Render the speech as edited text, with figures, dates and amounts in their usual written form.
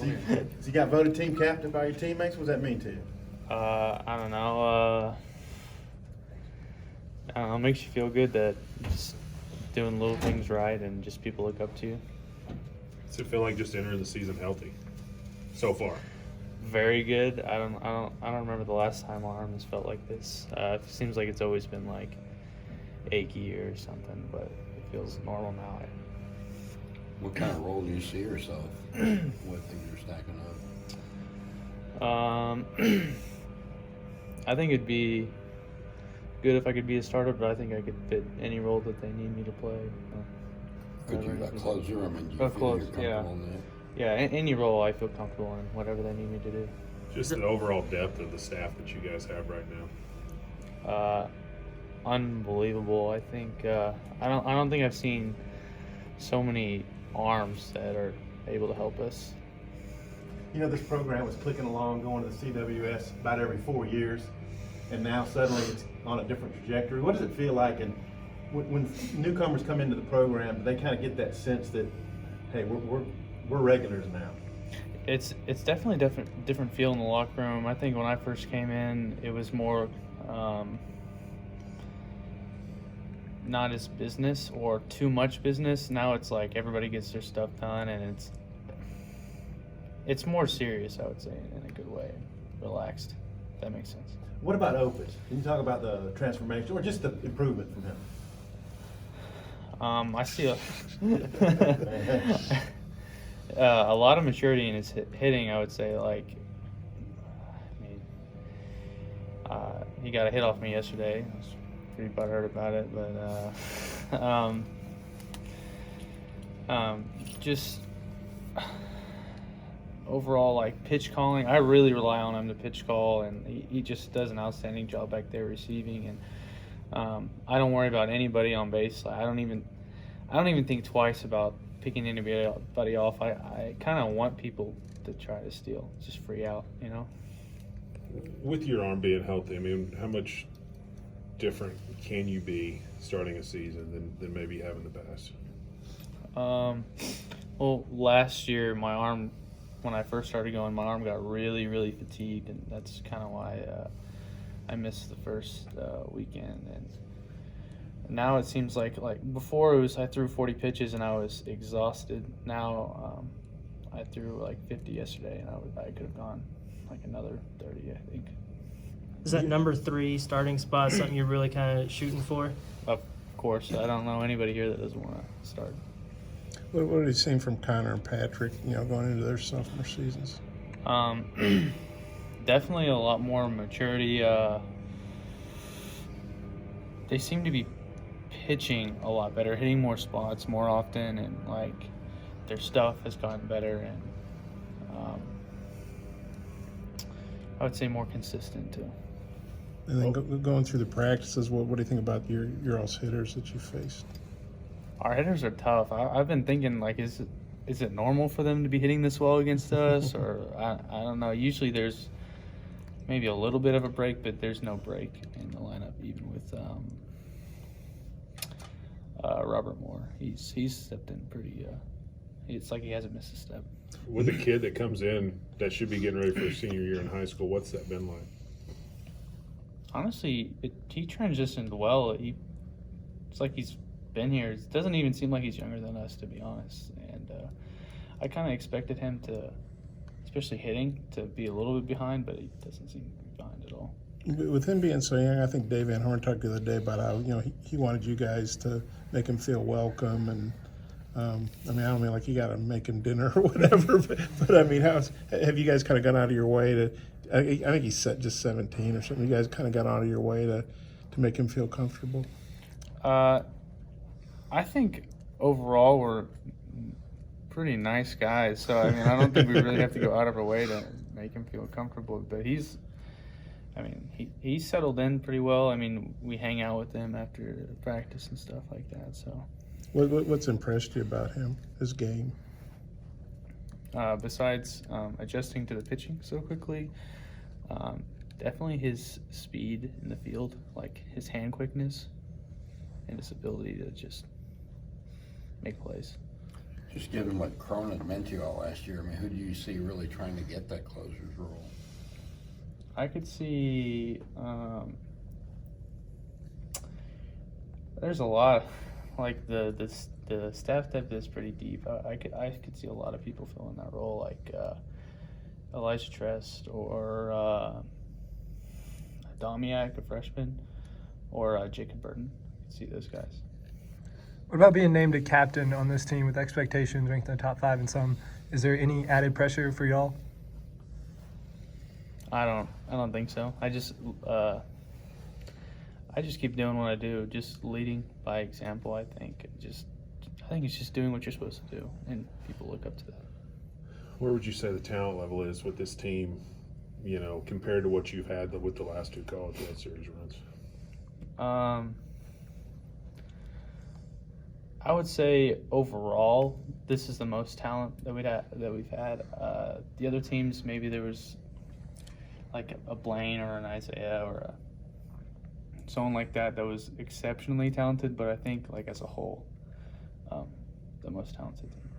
So you got voted team captain by your teammates? What does that mean to you? I don't know. I don't know. It makes you feel good that just doing little things right and just people look up to you. Does it feel like just entering the season healthy so far? Very good. I don't remember the last time my arm has felt like this. It seems like it's always been like achy or something, but it feels normal now. What kind of role do you see yourself with that you're stacking up? I think it'd be good if I could be a starter, but I think I could fit any role that they need me to play. Could you a closer? I mean, do you A feel close, you're comfortable in that? Yeah, any role I feel comfortable in, whatever they need me to do. Just the overall depth of the staff that you guys have right now. Unbelievable. I think I don't think I've seen so many arms that are able to help us. You know, this program was clicking along, going to the CWS about every 4 years, and now suddenly it's on a different trajectory. What does it feel like? And when newcomers come into the program, they kind of get that sense that, hey, we're regulars now. It's definitely different feel in the locker room. I think when I first came in, it was more not as business or too much business. Now it's like everybody gets their stuff done, and it's more serious, I would say, in a good way, relaxed. If that makes sense. What about Opus? Can you talk about the transformation or just the improvement from him? I see a lot of maturity in his hitting, I would say. Like, I mean, he got a hit off me yesterday. I was pretty butthurt about it, but just overall, like, pitch calling, I really rely on him to pitch call, and he just does an outstanding job back there receiving. And I don't worry about anybody on base. I don't even think twice about picking anybody off. I kind of want people to try to steal, just free out, you know. With your arm being healthy, I mean, how much different can you be starting a season than maybe you have in the past? Well, last year my arm, when I first started going, my arm got really, really fatigued, and that's kind of why I missed the first weekend. And now it seems like before it was I threw 40 pitches and I was exhausted. Now I threw like 50 yesterday, and I could have gone like another 30, I think. Is that number 3 starting spot something you're really kind of shooting for? Of course, I don't know anybody here that doesn't want to start. What have you seen from Connor and Patrick, going into their sophomore seasons? Definitely a lot more maturity. They seem to be pitching a lot better, hitting more spots more often, and like their stuff has gotten better, and I would say more consistent too. And then going through the practices, what do you think about your all's hitters that you faced? Our hitters are tough. I've been thinking, like, is it normal for them to be hitting this well against us, or I don't know. Usually there's maybe a little bit of a break, but there's no break in the lineup, even with Robert Moore. He's stepped in pretty. It's like he hasn't missed a step. With a kid that comes in that should be getting ready for his senior year in high school, what's that been like? Honestly, he transitioned well. It's like he's been here. It doesn't even seem like he's younger than us, to be honest. And I kind of expected him to, especially hitting, to be a little bit behind, but he doesn't seem to be behind at all. With him being so young, I think Dave Van Horn talked the other day about how he wanted you guys to make him feel welcome, and I don't mean like you got to make him dinner or whatever, but I mean, have you guys kind of gone out of your way to? I think he's just 17 or something. You guys kind of got out of your way to make him feel comfortable. I think overall we're pretty nice guys, so I mean I don't think we really have to go out of our way to make him feel comfortable. But he's settled in pretty well. I mean, we hang out with him after practice and stuff like that. So, what's impressed you about him, his game? Besides adjusting to the pitching so quickly, definitely his speed in the field, like his hand quickness and his ability to just make plays. Just given what Cronin meant to you all last year, I mean, who do you see really trying to get that closer's role? I could see. There's a lot. Like the staff depth is pretty deep. I could see a lot of people filling that role, like Elijah Trest or Domiak, a freshman, or Jacob Burton. I could see those guys. What about being named a captain on this team with expectations ranked in the top 5 and some? Is there any added pressure for y'all? I don't think so. I just keep doing what I do, just leading by example. I think it's just doing what you're supposed to do, and people look up to that. Where would you say the talent level is with this team, you know, compared to what you've had with the last 2 College World Series runs? I would say overall, this is the most talent that we've had. The other teams, maybe there was like a Blaine or an Isaiah or someone like that was exceptionally talented, but I think like as a whole, the most talented team.